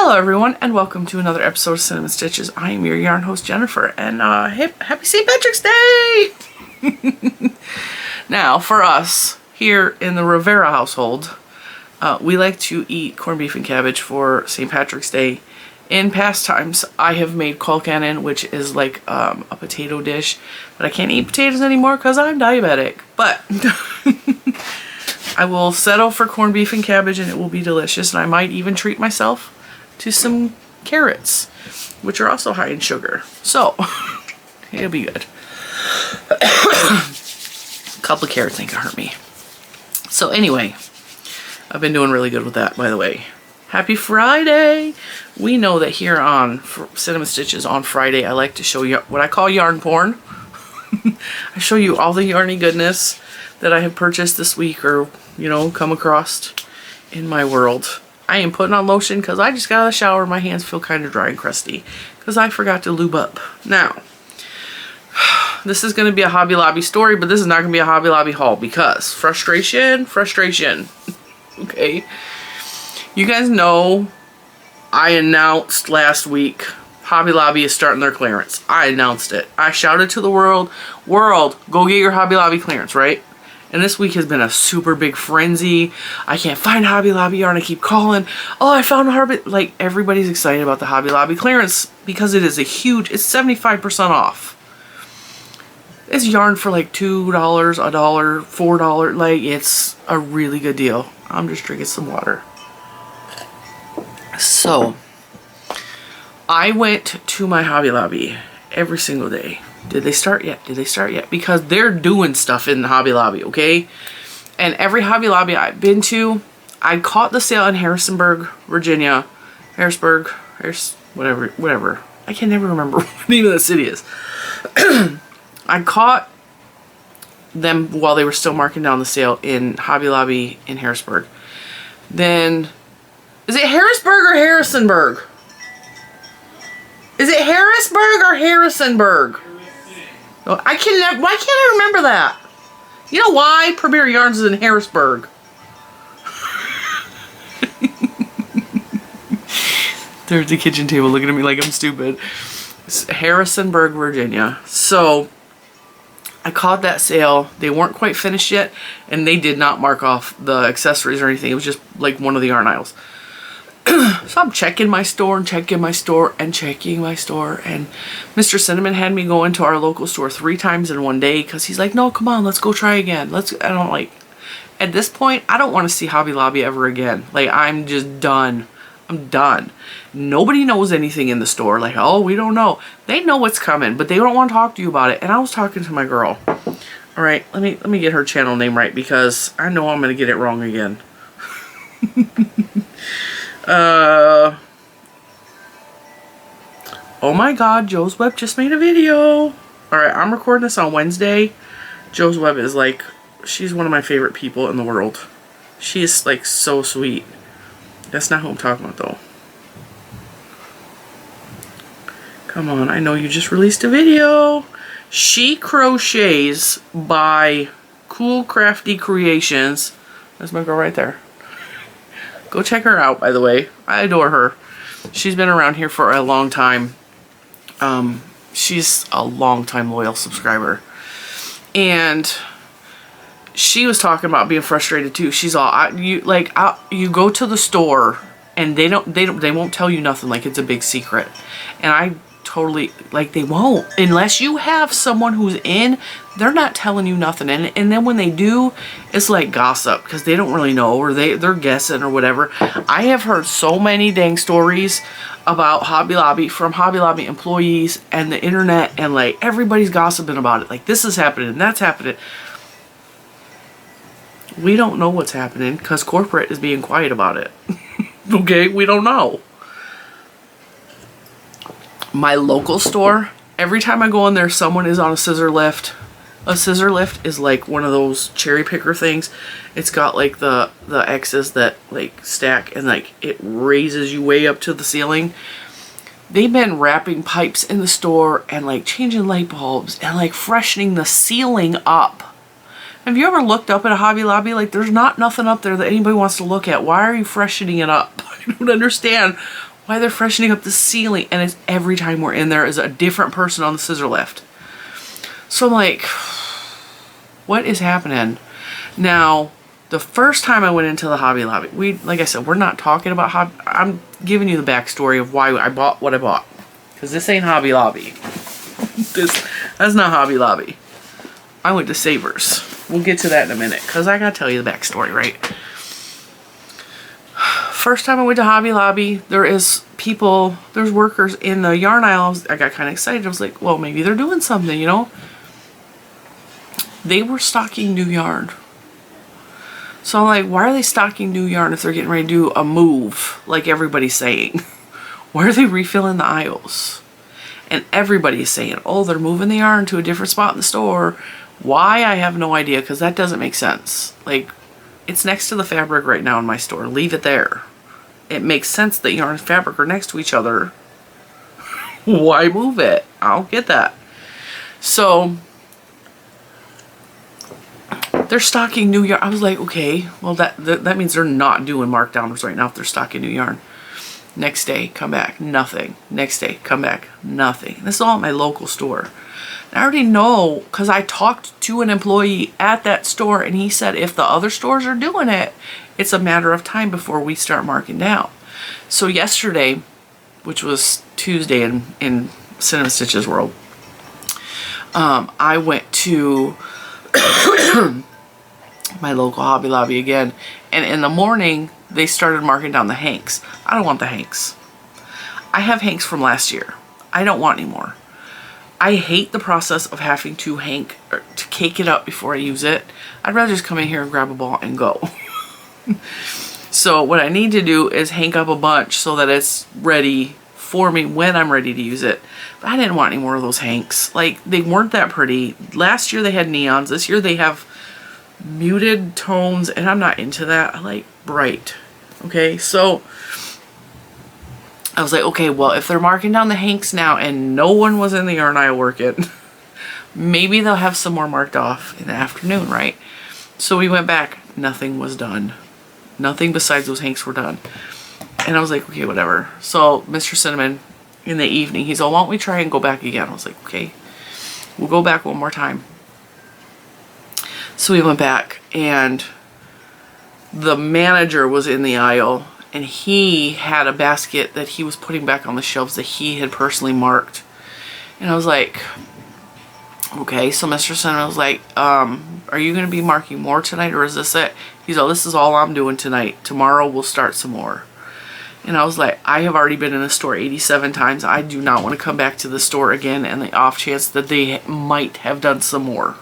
Hello everyone and welcome to another episode of Cinnamon Stitches. I am your yarn host Jennifer and happy St. Patrick's Day! Now for us here in the Rivera household, we like to eat corned beef and cabbage for St. Patrick's Day. In past times I have made colcannon, which is like a potato dish, but I can't eat potatoes anymore because I'm diabetic. But I will settle for corned beef and cabbage and it will be delicious, and I might even treat myself to some carrots, which are also high in sugar. So, it'll be good. A couple of carrots ain't gonna hurt me. So anyway, I've been doing really good with that, by the way. Happy Friday! We know that here on Cinnamon Stitches on Friday, I like to show you what I call yarn porn. I show you all the yarny goodness that I have purchased this week or, you know, come across in my world. I am putting on lotion because I just got out of the shower. My hands feel kind of dry and crusty because I forgot to lube up. Now, this is going to be a Hobby Lobby story, but this is not going to be a Hobby Lobby haul because frustration. Okay. You guys know I announced last week Hobby Lobby is starting their clearance. I announced it. I shouted to the world, go get your Hobby Lobby clearance, right? And this week has been a super big frenzy. I can't find Hobby Lobby yarn. I keep calling. Oh, I found a Hobby. Like, everybody's excited about the Hobby Lobby clearance because it is a huge, it's 75% off. It's yarn for like $2, $1, $4. Like, it's a really good deal. I'm just drinking some water. So, I went to my Hobby Lobby every single day. Did they start yet? Did they start yet? Because they're doing stuff in the Hobby Lobby, okay? And every Hobby Lobby I've been to, I caught the sale in Harrisonburg, Virginia. Whatever. I can never remember what the name of the city is. I caught them while they were still marking down the sale in Hobby Lobby in Harrisburg. Then, is it Harrisburg or Harrisonburg? Is it Harrisburg or Harrisonburg? Oh, why can't I remember that? You know why? Premier Yarns is in Harrisburg. They're at the kitchen table looking at me like I'm stupid. It's Harrisonburg, Virginia. So, I caught that sale. They weren't quite finished yet, and they did not mark off the accessories or anything. It was just like one of the yarn aisles. So I'm checking my store and checking my store and checking my store, and Mr. Cinnamon had me go into our local store 3 times in one day because he's like, no, come on, let's go try again. I don't like, at this point, I don't want to see Hobby Lobby ever again. Like, I'm just done. I'm done. Nobody knows anything in the store. Like, oh, we don't know. They know what's coming, but they don't want to talk to you about it. And I was talking to my girl. All right, let me get her channel name right because I know I'm going to get it wrong again. Oh my god, Joe's Web just made a video. Alright, I'm recording this on Wednesday. Joe's Web is like, she's one of my favorite people in the world. She is like so sweet. That's not who I'm talking about though. Come on, I know you just released a video. She crochets by Cool Crafty Creations. There's my girl right there. Go check her out, by the way. I adore her. She's been around here for a long time. She's a long-time loyal subscriber. And she was talking about being frustrated too. She's all, you go to the store and they won't tell you nothing, like it's a big secret. And I totally, like, they won't. Unless you have someone who's in, they're not telling you nothing. And then when they do, it's like gossip because they don't really know, or they're guessing or whatever. I have heard so many dang stories about Hobby Lobby from Hobby Lobby employees and the internet, and like everybody's gossiping about it. Like, this is happening and that's happening. We don't know what's happening because corporate is being quiet about it. Okay, we don't know. My local store, every time I go in there, someone is on a scissor lift. A scissor lift is like one of those cherry picker things. It's got like the X's that like stack and like it raises you way up to the ceiling. They've been wrapping pipes in the store and like changing light bulbs and like freshening the ceiling up. Have you ever looked up at a Hobby Lobby? Like, there's not nothing up there that anybody wants to look at. Why are you freshening it up? I don't understand Why they're freshening up the ceiling. And it's every time we're in there is a different person on the scissor lift. So I'm like, what is happening? Now, the first time I went into the Hobby Lobby, like I said, we're not talking about I'm giving you the backstory of why I bought what I bought. Because this ain't Hobby Lobby. That's not Hobby Lobby. I went to Savers. We'll get to that in a minute. Because I got to tell you the backstory, right? First time I went to Hobby Lobby, there's workers in the yarn aisle. I got kind of excited. I was like, well, maybe they're doing something, you know? They were stocking new yarn. So I'm like, why are they stocking new yarn if they're getting ready to do a move, like everybody's saying? Why are they refilling the aisles? And everybody's saying, oh, they're moving the yarn to a different spot in the store. Why? I have no idea, because that doesn't make sense. Like, it's next to the fabric right now in my store. Leave it there. It makes sense that yarn and fabric are next to each other. Why move it? I don't get that. So they're stocking new yarn. I was like, okay, well that means they're not doing markdowns right now if they're stocking new yarn. Next day, come back, nothing. Next day, come back, nothing. This is all at my local store. And I already know, because I talked to an employee at that store, and he said if the other stores are doing it, it's a matter of time before we start marking down. So yesterday, which was Tuesday in Cinnamon Stitches world, I went to my local Hobby Lobby again, and in the morning they started marking down the hanks. I don't want the hanks. I have hanks from last year. I don't want any more. I hate the process of having to cake it up before I use it. I'd rather just come in here and grab a ball and go. So what I need to do is hank up a bunch so that it's ready for me when I'm ready to use it. But I didn't want any more of those hanks. Like, they weren't that pretty. Last year they had neons. This year they have muted tones, and I'm not into that. I like bright. Okay, so I was like, okay, well, if they're marking down the hanks now and no one was in the yarn aisle working, maybe they'll have some more marked off in the afternoon, right? So we went back. Nothing was done. Nothing besides those hanks were done. And I was like, okay, whatever. So Mr. Cinnamon, in the evening, he's all, why don't we try and go back again? I was like, okay, we'll go back one more time. So we went back, and the manager was in the aisle, and he had a basket that he was putting back on the shelves that he had personally marked. And I was like, okay. So Mr. Cinnamon was like, are you going to be marking more tonight, or is this it? He's all, this is all I'm doing tonight. Tomorrow we'll start some more. And I was like, I have already been in the store 87 times. I do not want to come back to the store again, and the off chance that they might have done some more.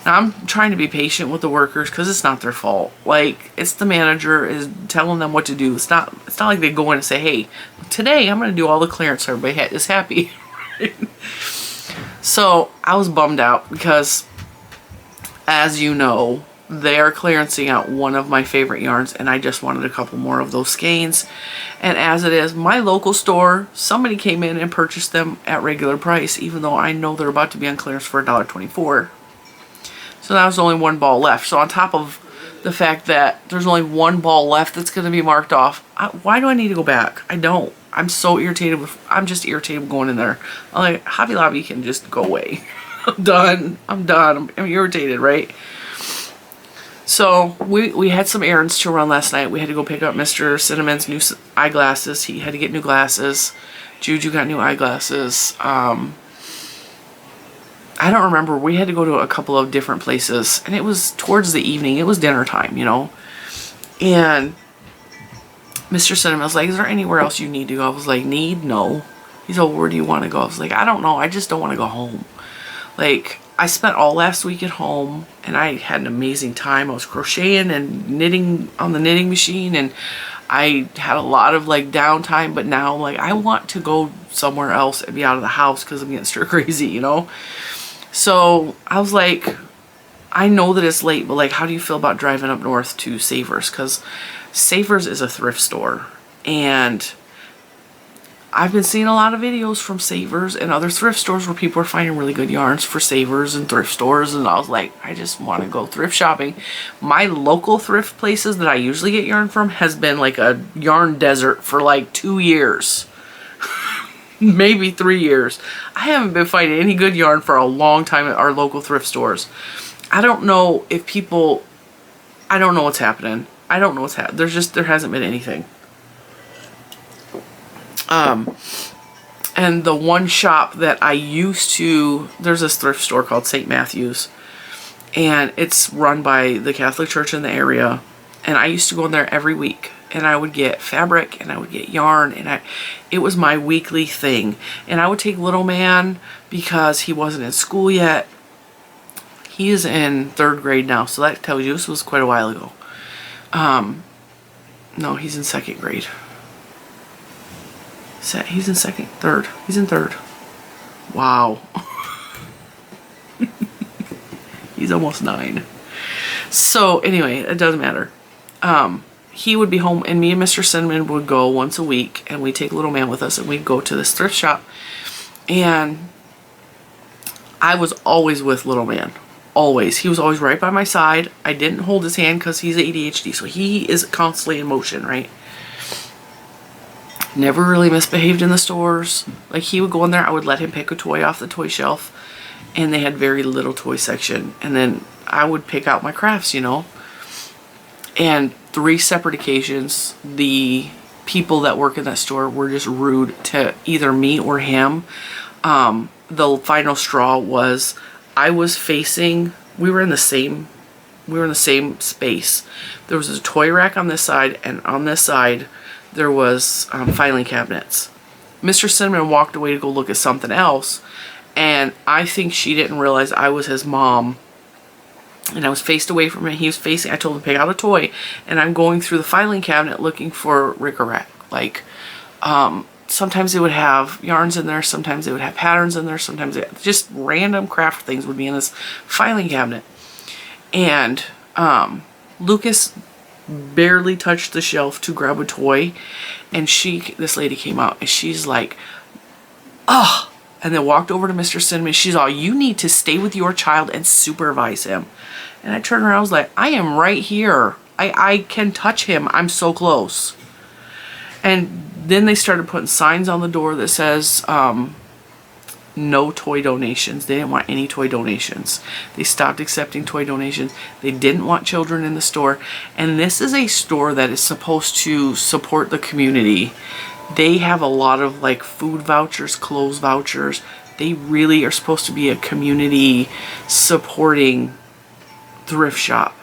Now, I'm trying to be patient with the workers because it's not their fault. Like, it's the manager is telling them what to do. It's not like they go in and say, hey, today I'm going to do all the clearance so everybody is happy. So I was bummed out because, as you know, they are clearancing out one of my favorite yarns, and I just wanted a couple more of those skeins. And as it is, my local store, somebody came in and purchased them at regular price, even though I know they're about to be on clearance for $1.24. So that was only one ball left. So on top of the fact that there's only one ball left that's going to be marked off, why do I need to go back? I don't. I'm so irritated I'm just irritated with going in there. I'm like, Hobby Lobby can just go away. I'm done. I'm irritated, right? So we had some errands to run last night. We had to go pick up Mr. Cinnamon's new eyeglasses. He had to get new glasses. Juju got new eyeglasses. I don't remember. We had to go to a couple of different places, and it was towards the evening. It was dinner time, you know. And Mr. Cinnamon was like, is there anywhere else you need to go? I was like, no. He's like, where do you want to go? I was like, I don't know. I just don't want to go home. Like, I spent all last week at home, and I had an amazing time. I was crocheting and knitting on the knitting machine, and I had a lot of like downtime, but now I'm like, I want to go somewhere else and be out of the house because I'm getting stir crazy, you know? So I was like, I know that it's late, but like, how do you feel about driving up north to Savers? Because Savers is a thrift store, and I've been seeing a lot of videos from Savers and other thrift stores where people are finding really good yarns for Savers and thrift stores, and I was like, I just want to go thrift shopping. My local thrift places that I usually get yarn from has been like a yarn desert for like 2 years. Maybe 3 years. I haven't been finding any good yarn for a long time at our local thrift stores. I don't know if people, I don't know what's happening. I don't know what's happening. There hasn't been anything. And the one shop that I used to, there's this thrift store called St. Matthew's, and it's run by the Catholic Church in the area, and I used to go in there every week, and I would get fabric and I would get yarn, and it was my weekly thing. And I would take little man because he wasn't in school yet. He is in 3rd grade now, so that tells you this was quite a while ago. No, he's in 2nd grade. He's in 3rd. He's in 3rd. Wow. He's almost 9. So anyway, it doesn't matter. He would be home, and me and Mr. Cinnamon would go once a week, and we'd take little man with us, and we'd go to this thrift shop. And I was always with little man. Always. He was always right by my side. I didn't hold his hand because he's ADHD, so he is constantly in motion, right? Never really misbehaved in the stores. Like, he would go in there, I would let him pick a toy off the toy shelf, and they had very little toy section. And then I would pick out my crafts, you know. And 3 separate occasions, the people that work in that store were just rude to either me or him. The final straw was, I was facing, we were in the same space. There was a toy rack on this side, and on this side there was filing cabinets. Mr. Cinnamon walked away to go look at something else, and I think she didn't realize I was his mom, and I was faced away from him. He was facing, I told him to pick out a toy, and I'm going through the filing cabinet looking for rick-a-rack. Like, sometimes they would have yarns in there, sometimes they would have patterns in there, sometimes just random craft things would be in this filing cabinet. And Lucas barely touched the shelf to grab a toy, and this lady came out, and she's like, oh, and then walked over to Mr. Cinnamon. She's all, you need to stay with your child and supervise him. And I turned around, I was like, I am right here. I can touch him. I'm so close. And then they started putting signs on the door that says, no toy donations. They didn't want any toy donations. They stopped accepting toy donations. They didn't want children in the store. And this is a store that is supposed to support the community. They have a lot of like food vouchers, clothes vouchers. They really are supposed to be a community supporting thrift shop.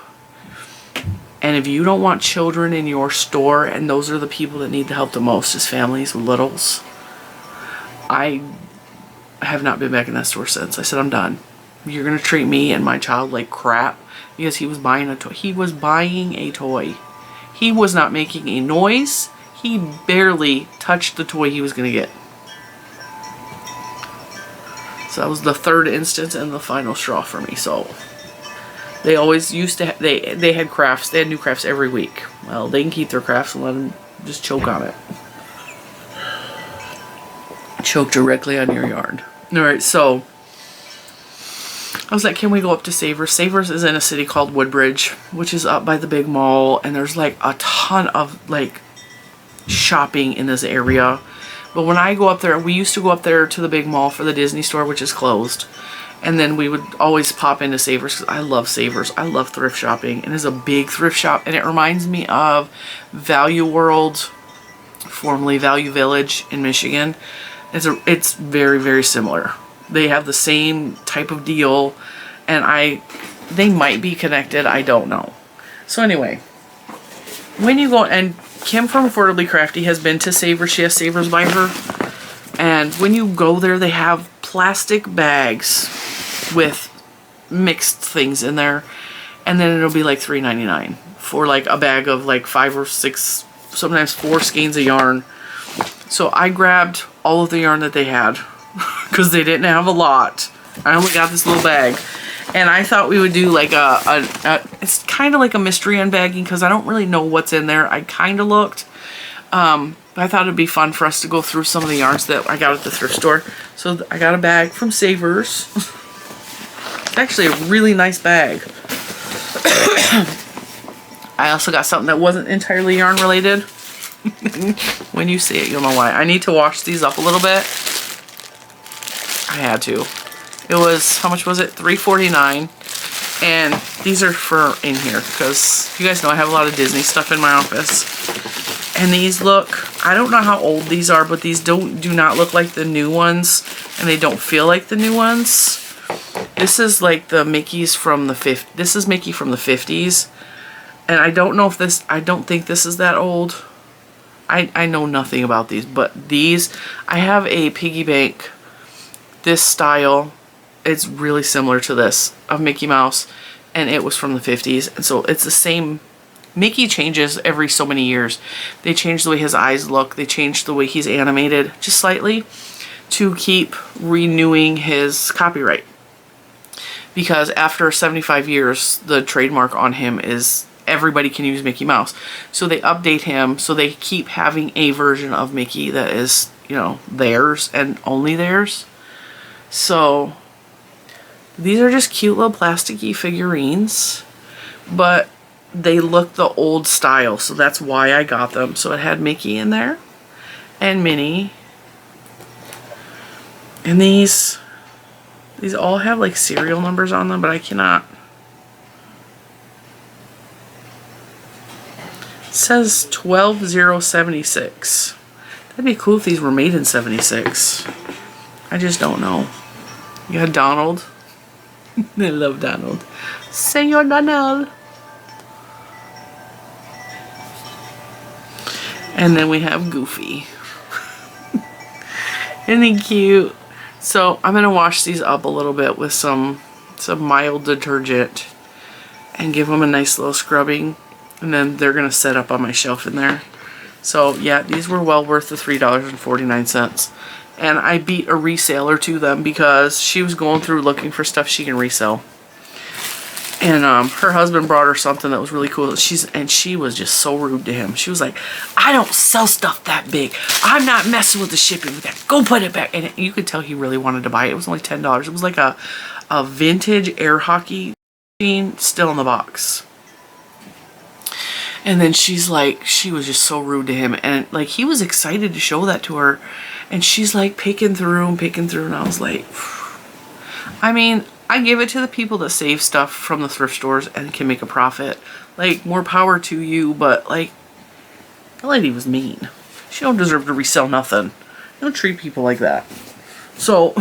And if you don't want children in your store, and those are the people that need the help the most, is families with littles, I have not been back in that store since. I said, I'm done. You're going to treat me and my child like crap because he was buying a toy. He was buying a toy. He was not making a noise. He barely touched the toy he was going to get. So that was the 3rd instance and the final straw for me. So they always used to, they had crafts. They had new crafts every week. Well, they can keep their crafts and let them just choke on it. Choke directly on your yarn. Alright, so I was like, can we go up to Savers? Savers is in a city called Woodbridge, which is up by the big mall, and there's like a ton of like shopping in this area. But when I go up there, we used to go up there to the big mall for the Disney store, which is closed. And then we would always pop into Savers because I love Savers. I love thrift shopping, and it's a big thrift shop, and it reminds me of Value World, formerly Value Village in Michigan. It's very, very similar. They have the same type of deal, and they might be connected. I don't know. So anyway, when you go, and Kim from Affordably Crafty has been to Savers. She has Savers by her. And when you go there, they have plastic bags with mixed things in there. And then it'll be like $3.99 for like a bag of like 5 or 6, sometimes 4 skeins of yarn. So I grabbed all of the yarn that they had because they didn't have a lot. I only got this little bag. And I thought we would do like it's kind of like a mystery unbagging because I don't really know what's in there. I kind of looked. But I thought it'd be fun for us to go through some of the yarns that I got at the thrift store. So I got a bag from Savers. It's actually a really nice bag. I also got something that wasn't entirely yarn related. When you see it, you'll know why. I need to wash these up a little bit. I had to. It was, how much was it? $3.49. And these are for in here because you guys know I have a lot of Disney stuff in my office. And these look, I don't know how old these are, but these do not look like the new ones, and they don't feel like the new ones. This is like the Mickey's from the this is Mickey from the 50s. And I don't know if this, I don't think this is that old. I know nothing about these, but these, I have a piggy bank, this style. It's really similar to this of Mickey Mouse, and it was from the 50s. And so it's the same. Mickey changes every so many years. They change the way his eyes look. They change the way he's animated just slightly to keep renewing his copyright. Because after 75 years, the trademark on him is everybody can use Mickey Mouse. So they update him, so they keep having a version of Mickey that is, you know, theirs and only theirs. So these are just cute little plasticky figurines, but they look the old style, so that's why I got them. So it had Mickey in there and Minnie. And these all have like serial numbers on them, but I cannot. It says 12076. That'd be cool if these were made in 76. I just don't know. You got Donald. I love Donald. Senor Donald. And then we have Goofy. Isn't he cute? So I'm gonna wash these up a little bit with some mild detergent and give them a nice little scrubbing, and then they're gonna set up on my shelf in there. So yeah, these were well worth the $3.49. And I beat a reseller to them because she was going through looking for stuff she can resell. And her husband brought her something that was really cool. She was just so rude to him. She was like, I don't sell stuff that big. I'm not messing with the shipping with that. Go put it back. And you could tell he really wanted to buy it. It was only $10. It was like a vintage air hockey machine still in the box. And then she's like, she was just so rude to him. And like, he was excited to show that to her. And she's like picking through. And I was like, I mean, I give it to the people that save stuff from the thrift stores and can make a profit. Like, more power to you, but like, that lady was mean. She don't deserve to resell nothing. Don't treat people like that. So,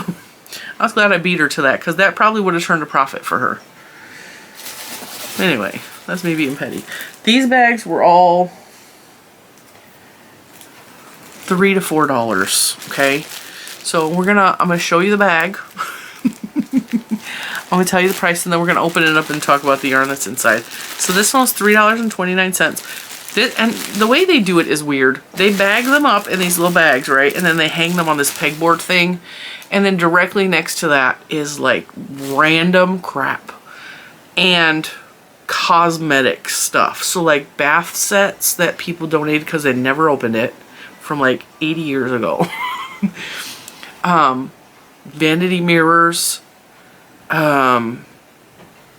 I was glad I beat her to that, because that probably would have turned a profit for her. Anyway, that's me being petty. These bags were all $3 to $4, okay? So I'm gonna show you the bag. I'm going to tell you the price, and then we're going to open it up and talk about the yarn that's inside. So this one was $3.29. And the way they do it is weird. They bag them up in these little bags, right? And then they hang them on this pegboard thing. And then directly next to that is like random crap and cosmetic stuff. So like bath sets that people donated because they never opened it from like 80 years ago. Vanity mirrors.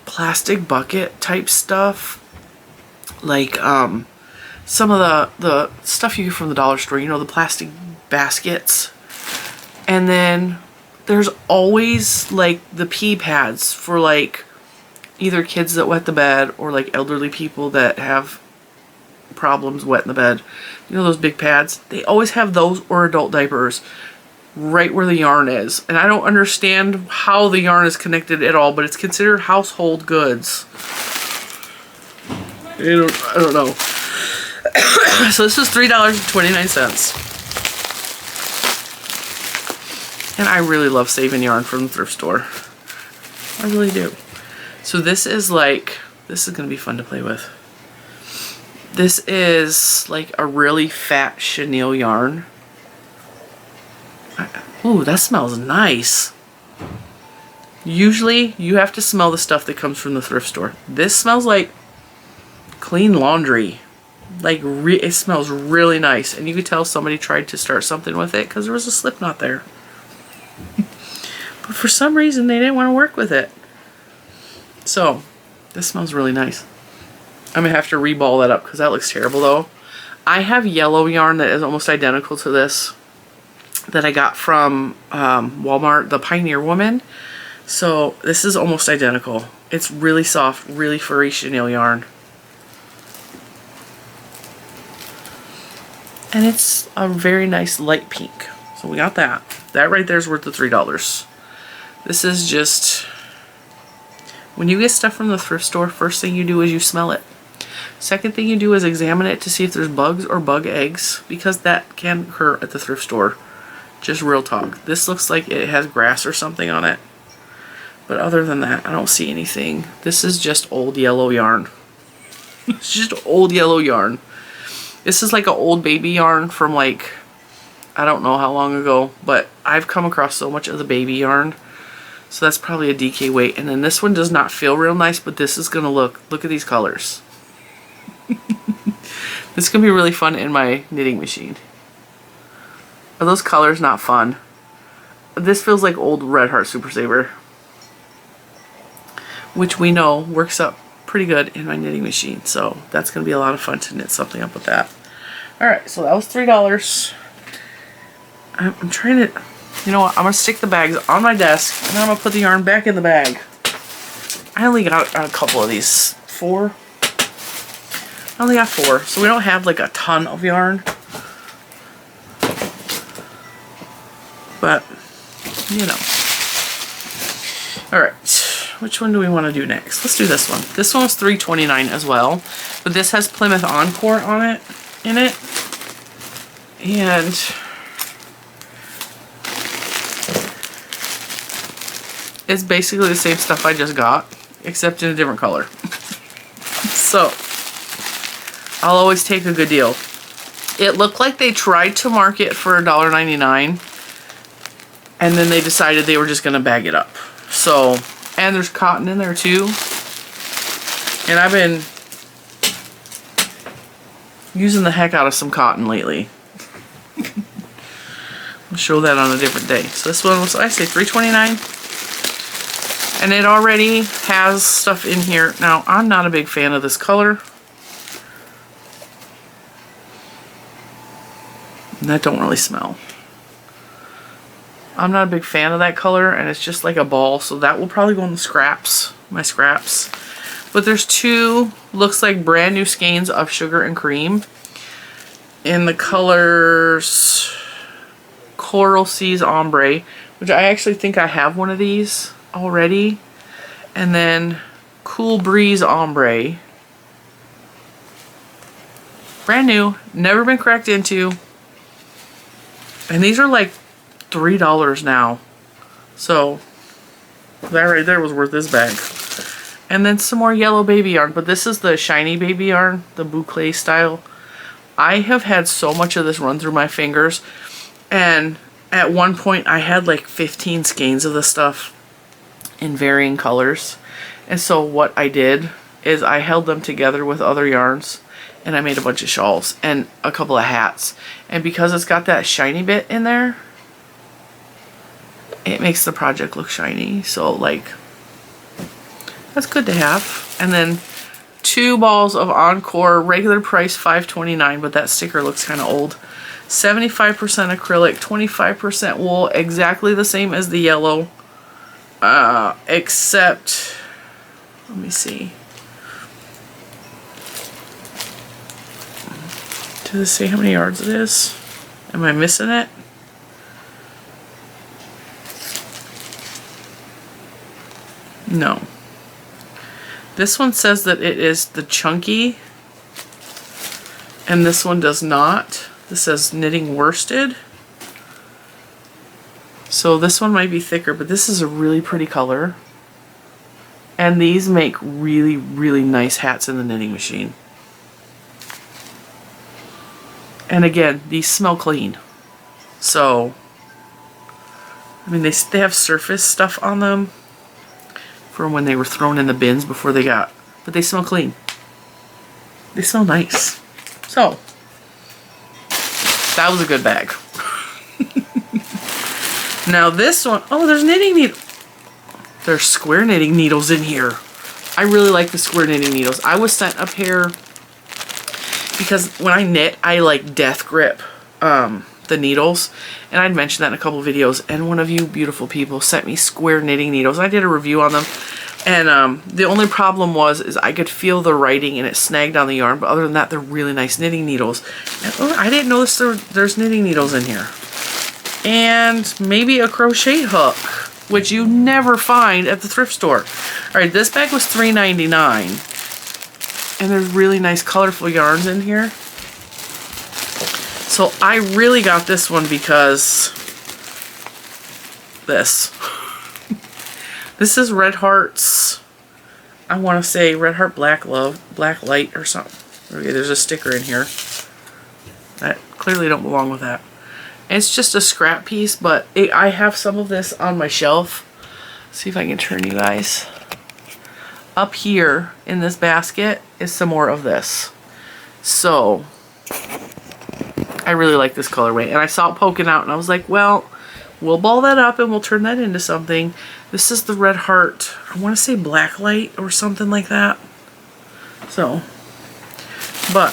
Plastic bucket type stuff, like some of the stuff you get from the dollar store, you know, the plastic baskets. And then there's always like the pee pads for like either kids that wet the bed or like elderly people that have problems wetting the bed. You know those big pads? They always have those, or adult diapers, right where the yarn is. And I don't understand how the yarn is connected at all, but it's considered household goods. I don't know. So this is $3.29. And I really love saving yarn from the thrift store. I really do. So this is like, this is going to be fun to play with. This is like a really fat chenille yarn. Ooh, that smells nice. Usually, you have to smell the stuff that comes from the thrift store. This smells like clean laundry. Like, it smells really nice. And you could tell somebody tried to start something with it because there was a slip knot there. But for some reason, they didn't want to work with it. So, this smells really nice. I'm going to have to reball that up because that looks terrible though. I have yellow yarn that is almost identical to this that I got from Walmart, the Pioneer Woman. So this is almost identical. It's really soft, really furry chenille yarn. And it's a very nice light pink. So we got that. That right there is worth the $3. This is just, when you get stuff from the thrift store, first thing you do is you smell it. Second thing you do is examine it to see if there's bugs or bug eggs, because that can occur at the thrift store. Just real talk. This looks like it has grass or something on it. But other than that, I don't see anything. This is just old yellow yarn. It's just old yellow yarn. This is like an old baby yarn from like, I don't know how long ago, but I've come across so much of the baby yarn. So that's probably a DK weight. And then this one does not feel real nice, but this is going to look at these colors. This is going to be really fun in my knitting machine. Are those colors not fun? This feels like old Red Heart Super Saver, which we know works up pretty good in my knitting machine. So that's going to be a lot of fun to knit something up with that. Alright, so that was $3. I'm trying to, you know what, I'm going to stick the bags on my desk and then I'm going to put the yarn back in the bag. I only got a couple of these. 4? I only got 4, so we don't have like a ton of yarn. But, you know. Alright, which one do we want to do next? Let's do this one. This one was $3.29 as well, but this has Plymouth Encore on it, in it. And it's basically the same stuff I just got, except in a different color. So, I'll always take a good deal. It looked like they tried to market for $1.99, and then they decided they were just going to bag it up. So, and there's cotton in there too. And I've been using the heck out of some cotton lately. I'll show that on a different day. So this one was, I say $3.29. And it already has stuff in here. Now, I'm not a big fan of this color. And that don't really smell. I'm not a big fan of that color, and it's just like a ball, so that will probably go in the scraps, my scraps. But there's 2, looks like brand new skeins of Sugar and Cream in the colors Coral Seas Ombre, which I actually think I have one of these already, and then Cool Breeze Ombre. Brand new, never been cracked into, and these are like $3 now. So that right there was worth this bag. And then some more yellow baby yarn, but this is the shiny baby yarn, the boucle style. I have had so much of this run through my fingers, and at one point I had like 15 skeins of this stuff in varying colors. And so what I did is I held them together with other yarns, and I made a bunch of shawls and a couple of hats. And because it's got that shiny bit in there, it makes the project look shiny. So like, that's good to have. And then 2 balls of Encore, regular price $5.29, but that sticker looks kind of old. 75% acrylic, 25% wool, exactly the same as the yellow, except, let me see. Does it say how many yards it is? Am I missing it? No. This one says that it is the chunky, and this one does not. This says knitting worsted. So this one might be thicker, but this is a really pretty color. And these make really, really nice hats in the knitting machine. And again, these smell clean. So, I mean, they have surface stuff on them from when they were thrown in the bins before they got, but they smell clean. They smell nice. So, that was a good bag. Now this one, oh, there's knitting needles. There's square knitting needles in here. I really like the square knitting needles. I was sent a pair because when I knit, I like death grip the needles. And I'd mentioned that in a couple of videos. And one of you beautiful people sent me square knitting needles. I did a review on them. And the only problem is I could feel the writing and it snagged on the yarn. But other than that, they're really nice knitting needles. And, oh, I didn't notice there's knitting needles in here. And maybe a crochet hook, which you never find at the thrift store. All right, this bag was $3.99. And there's really nice colorful yarns in here. So I really got this one because this. This is Red Heart's, I want to say Red Heart Black Love, Black Light or something. Okay, there's a sticker in here. That clearly don't belong with that. It's just a scrap piece, but I have some of this on my shelf. See if I can turn you guys. Up here in this basket is some more of this. So, I really like this colorway. And I saw it poking out and I was like, well, we'll ball that up and we'll turn that into something. This is the Red Heart, I want to say Black Light or something like that. So, but,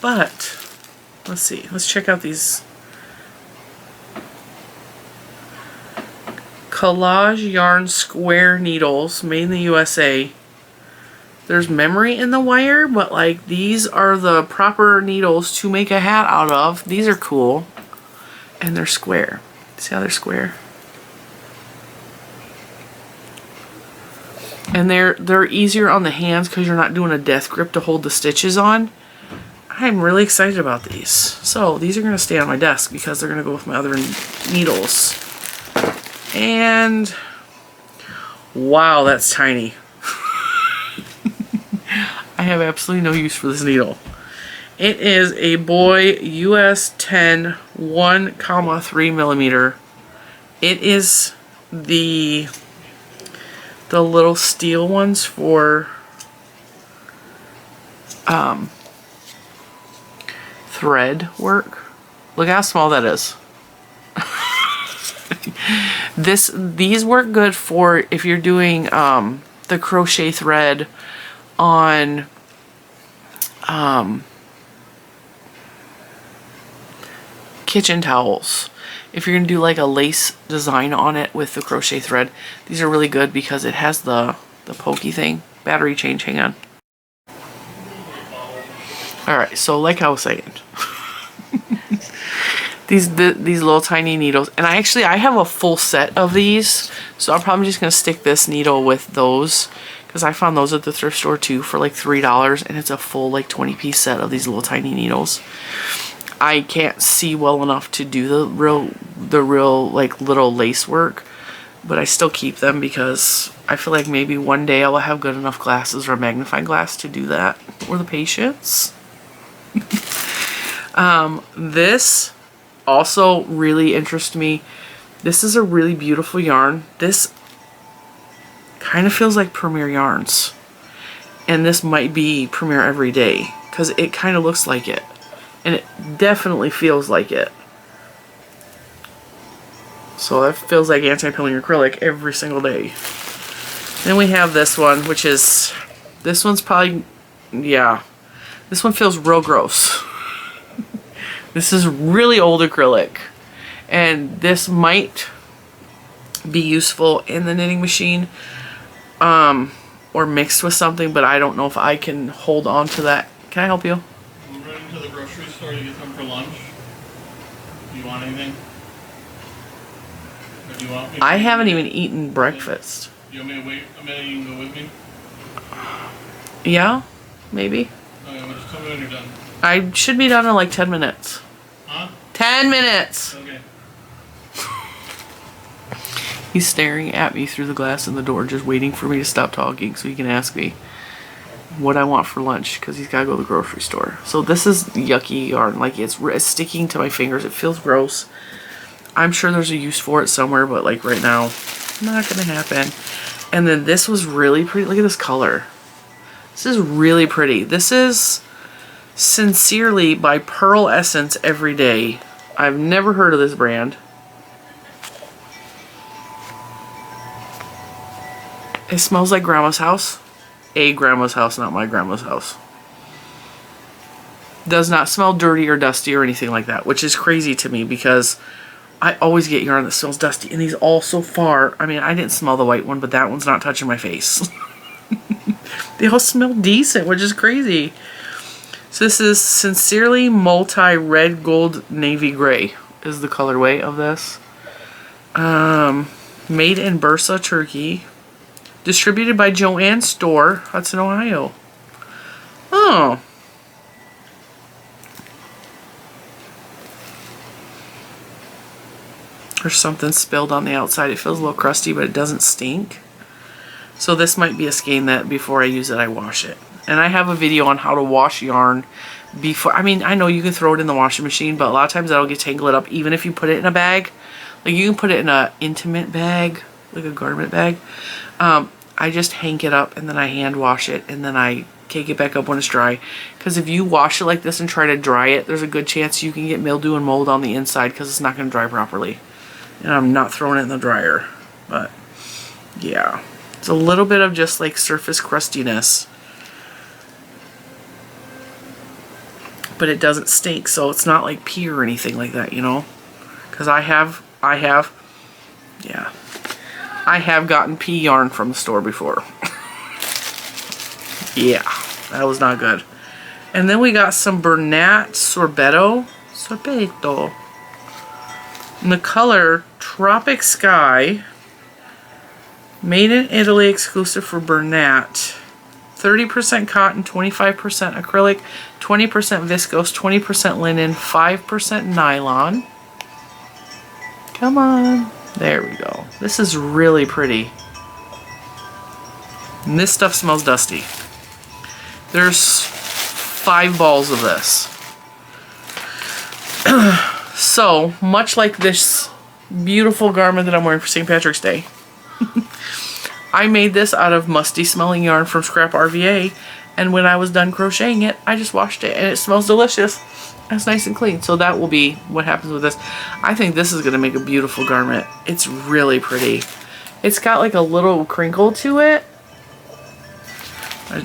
let's see. Let's check out these Collage Yarn Square Needles, made in the USA. There's memory in the wire, but like these are the proper needles to make a hat out of. These are cool. And they're square. See how they're square? And they're easier on the hands because you're not doing a death grip to hold the stitches on. I'm really excited about these. So these are going to stay on my desk because they're going to go with my other needles. And wow, that's tiny. I have absolutely no use for this needle. It is a Boy US 10 1,3 millimeter. It is the little steel ones for thread work. Look how small that is. These work good for if you're doing the crochet thread on kitchen towels. If you're gonna do like a lace design on it with the crochet thread, these are really good because it has the pokey thing. Battery change, hang on. Alright, so like I was saying. These little tiny needles, and I have a full set of these, so I'm probably just gonna stick this needle with those because I found those at the thrift store too for like $3, and it's a full like 20-piece set of these little tiny needles. I can't see well enough to do the real like little lace work, but I still keep them because I feel like maybe one day I will have good enough glasses or a magnifying glass to do that, or the patience. This also really interests me. This is a really beautiful yarn. This kind of feels like Premier Yarns, and this might be Premier Everyday because it kind of looks like it, and it definitely feels like it. So that feels like anti-pilling acrylic every single day. Then we have this one, which is, this one's probably, yeah, this one feels real gross. This is really old acrylic, and this might be useful in the knitting machine or mixed with something, but I don't know if I can hold on to that. Can I help you? We're running to the grocery store to get some for lunch. Do you want anything? Or do you want me to I haven't even eaten breakfast. Do you want me to wait a minute and you can go with me? Yeah, maybe. Okay, well, just tell me when you're done. I should be done in like 10 minutes. Huh? 10 minutes! Okay. He's staring at me through the glass in the door, just waiting for me to stop talking so he can ask me what I want for lunch, because he's got to go to the grocery store. So this is yucky yarn. Like, it's sticking to my fingers. It feels gross. I'm sure there's a use for it somewhere, but like right now, not going to happen. And then this was really pretty. Look at this color. This is really pretty. This is Sincerely by Pearl Essence Every Day. I've never heard of this brand. It smells like grandma's house. A grandma's house, not my grandma's house. Does not smell dirty or dusty or anything like that, which is crazy to me because I always get yarn that smells dusty, and these all so far, I mean, I didn't smell the white one, but that one's not touching my face. They all smell decent, which is crazy. So this is Sincerely Multi Red Gold Navy Gray is the colorway of this. Made in Bursa, Turkey. Distributed by Joann Store, Hudson, Ohio. Oh. There's something spilled on the outside. It feels a little crusty, but it doesn't stink. So this might be a skein that before I use it, I wash it. And I have a video on how to wash yarn before. I mean, I know you can throw it in the washing machine, but a lot of times that'll get tangled up even if you put it in a bag. Like you can put it in an intimate bag, like a garment bag. I just hang it up and then I hand wash it and then I cake it back up when it's dry. Because if you wash it like this and try to dry it, there's a good chance you can get mildew and mold on the inside because it's not going to dry properly. And I'm not throwing it in the dryer. But yeah, it's a little bit of just like surface crustiness. But it doesn't stink, so it's not like pee or anything like that, you know? Because I have gotten pea yarn from the store before. Yeah, that was not good. And then we got some Bernat Sorbetto. In the color Tropic Sky. Made in Italy, exclusive for Bernat. 30% cotton, 25% acrylic, 20% viscose, 20% linen, 5% nylon. Come on. There we go. This is really pretty. And this stuff smells dusty. There's 5 balls of this. So, much like this beautiful garment that I'm wearing for St. Patrick's Day, I made this out of musty smelling yarn from Scrap RVA, and when I was done crocheting it, I just washed it and it smells delicious. It's nice and clean. So that will be what happens with this. I think this is going to make a beautiful garment. It's really pretty. It's got like a little crinkle to it.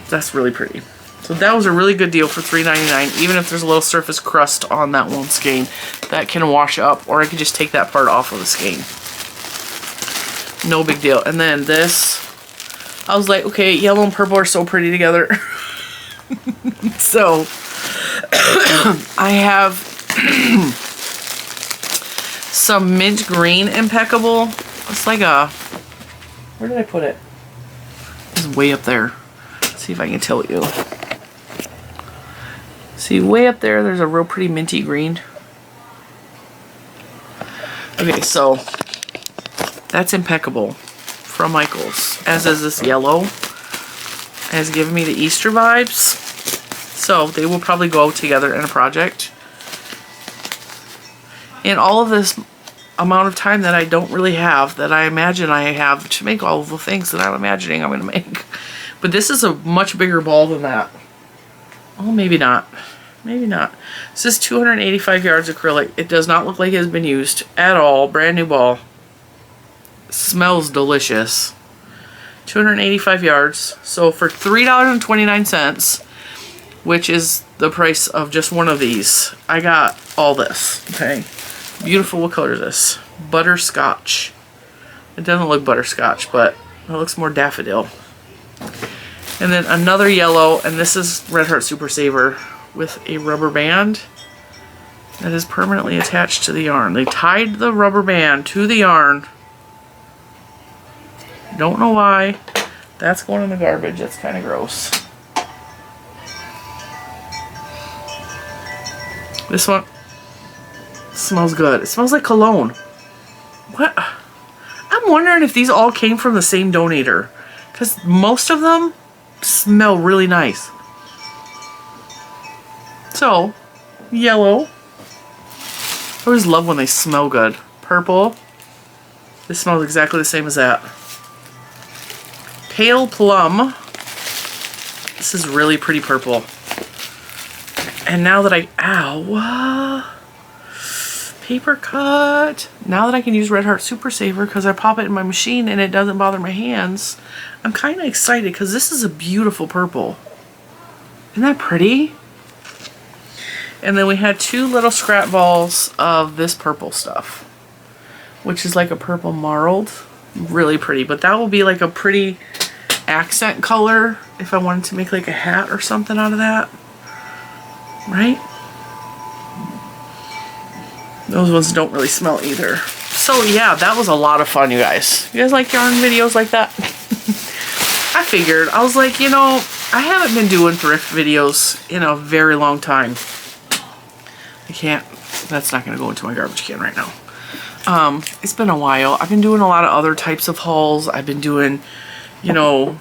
That's really pretty. So that was a really good deal for $3.99, even if there's a little surface crust on that one skein that can wash up, or I could just take that part off of the skein. No big deal. And then this, I was like, okay, yellow and purple are so pretty together. So I have some mint green impeccable. It's like a, where did I put it? It's way up there. Let's see if I can tell you. See, way up there, there's a real pretty minty green. Okay, so that's impeccable from Michaels, as is this yellow. It has given me the Easter vibes. So they will probably go together in a project. In all of this amount of time that I don't really have, that I imagine I have to make all of the things that I'm imagining I'm going to make. But this is a much bigger ball than that. Oh, maybe not. Maybe not. This is 285 yards acrylic. It does not look like it has been used at all. Brand new ball. Smells delicious. 285 yards. So for $3.29, which is the price of just one of these, I got all this. Okay. Beautiful. What color is this? Butterscotch. It doesn't look butterscotch, but it looks more daffodil. And then another yellow, and this is Red Heart Super Saver with a rubber band that is permanently attached to the yarn. They tied the rubber band to the yarn. Don't know why. That's going in the garbage. That's kind of gross. This one smells good. It smells like cologne. What? I'm wondering if these all came from the same donator, because most of them smell really nice. So, yellow. I always love when they smell good. Purple. This smells exactly the same as that. Pale plum. This is really pretty purple. And now that paper cut. Now that I can use Red Heart Super Saver because I pop it in my machine and it doesn't bother my hands, I'm kind of excited because this is a beautiful purple. Isn't that pretty? And then we had 2 little scrap balls of this purple stuff, which is like a purple marled. Really pretty, but that will be like a pretty accent color if I wanted to make like a hat or something out of that. Right? Those ones don't really smell either. So yeah, that was a lot of fun, you guys. You guys like yarn videos like that? I figured. I was like, you know, I haven't been doing thrift videos in a very long time. I can't, that's not going to go into my garbage can right now. It's been a while. I've been doing a lot of other types of hauls. I've been doing, you know,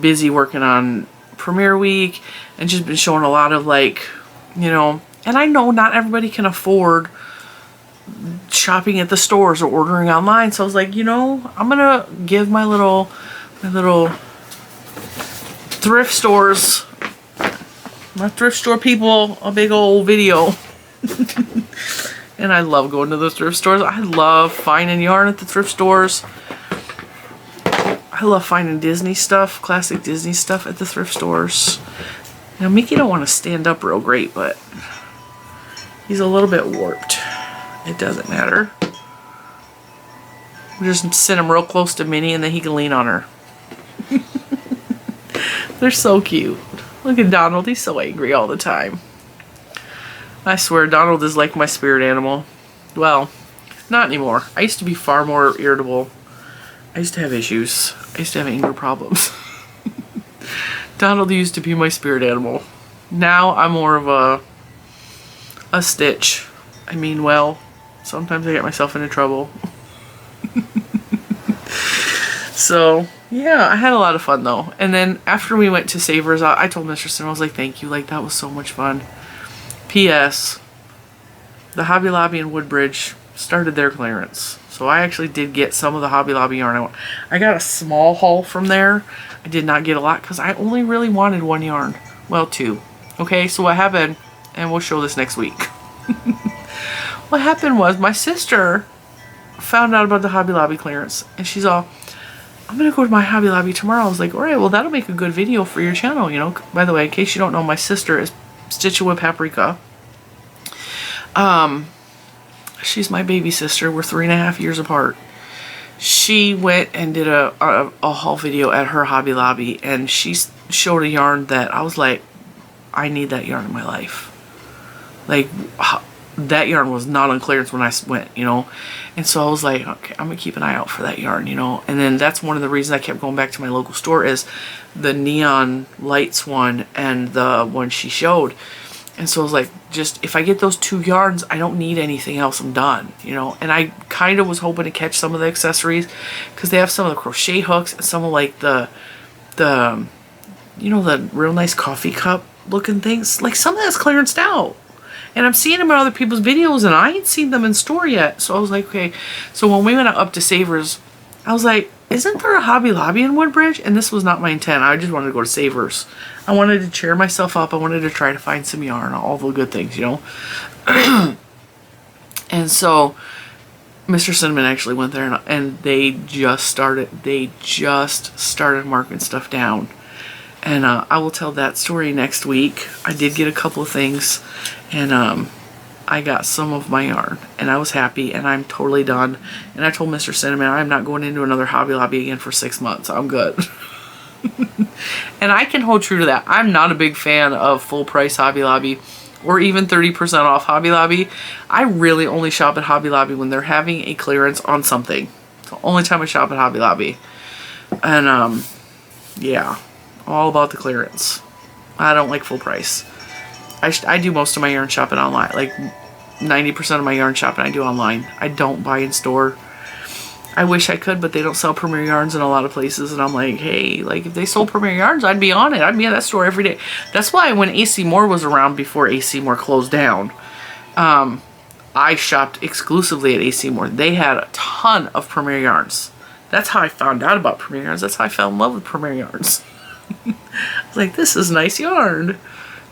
busy working on Premiere Week and just been showing a lot of like, you know, and I know not everybody can afford shopping at the stores or ordering online. So I was like, you know, I'm going to give my little thrift stores, my thrift store people a big old video. And I love going to the thrift stores. I love finding yarn at the thrift stores. I love finding Disney stuff, classic Disney stuff at the thrift stores. Now Mickey don't want to stand up real great, but he's a little bit warped. It doesn't matter. We'll just sit him real close to Minnie and then he can lean on her. They're so cute. Look at Donald, he's so angry all the time. I swear, Donald is like my spirit animal. Well, not anymore. I used to be far more irritable. I used to have issues. I used to have anger problems. Donald used to be my spirit animal. Now I'm more of a Stitch. I mean, well, sometimes I get myself into trouble. So, yeah, I had a lot of fun though. And then after we went to Savers, I told Mr. Sim, I was like, thank you. Like, that was so much fun. P.S. The Hobby Lobby in Woodbridge started their clearance. So I actually did get some of the Hobby Lobby yarn. I got a small haul from there. I did not get a lot because I only really wanted 1 yarn. Well, 2. Okay, so what happened, and we'll show this next week. What happened was my sister found out about the Hobby Lobby clearance. And she's all, I'm going to go to my Hobby Lobby tomorrow. I was like, alright, well that'll make a good video for your channel, you know. By the way, in case you don't know, my sister is Stitching with Paprika. She's my baby sister. We're 3.5 years apart. She went and did a haul video at her Hobby Lobby, and she showed a yarn that I was like, I need that yarn in my life. Like, that yarn was not on clearance when I went, you know. And so I was like, okay, I'm gonna keep an eye out for that yarn, you know. And then that's one of the reasons I kept going back to my local store is the neon lights one and the one she showed. And so I was like, just if I get those 2 yarns, I don't need anything else. I'm done, you know. And I kind of was hoping to catch some of the accessories because they have some of the crochet hooks and some of like the you know, the real nice coffee cup looking things. Like some of that's clearanced out. And I'm seeing them in other people's videos and I ain't seen them in store yet. So I was like, okay. So when we went up to Savers, I was like, isn't there a Hobby Lobby in Woodbridge? And this was not my intent. I just wanted to go to Savers. I wanted to cheer myself up. I wanted to try to find some yarn, all the good things, you know. And so Mr. Cinnamon actually went there and they just started marking stuff down. And I will tell that story next week. I did get a couple of things and I got some of my yarn and I was happy and I'm totally done. And I told Mr. Cinnamon I'm not going into another Hobby Lobby again for 6 months. I'm good. And I can hold true to that. I'm not a big fan of full price Hobby Lobby or even 30% off Hobby Lobby. I really only shop at Hobby Lobby when they're having a clearance on something. It's the only time I shop at Hobby Lobby. And yeah, all about the clearance. I don't like full price. I do most of my yarn shopping online. Like 90% of my yarn shopping I do online. I don't buy in store. I wish I could, but they don't sell Premier Yarns in a lot of places. And I'm like, hey, like if they sold Premier Yarns, I'd be on it. I'd be at that store every day. That's why when AC Moore was around before AC Moore closed down, I shopped exclusively at AC Moore. They had a ton of Premier Yarns. That's how I found out about Premier Yarns. That's how I fell in love with Premier Yarns. I was like, this is nice yarn.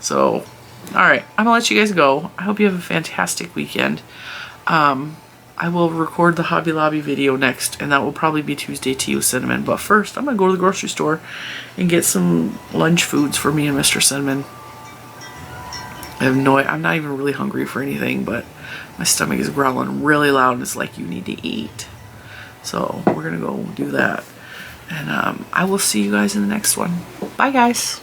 So, All right, I'm gonna let you guys go. I hope you have a fantastic weekend. I will record the Hobby Lobby video next, and that will probably be Tuesday Tea with Cinnamon. But first, I'm gonna go to the grocery store and get some lunch foods for me and Mr. Cinnamon. I'm not even really hungry for anything, but my stomach is growling really loud and it's like, you need to eat. So we're gonna go do that. And I will see you guys in the next one. Bye, guys.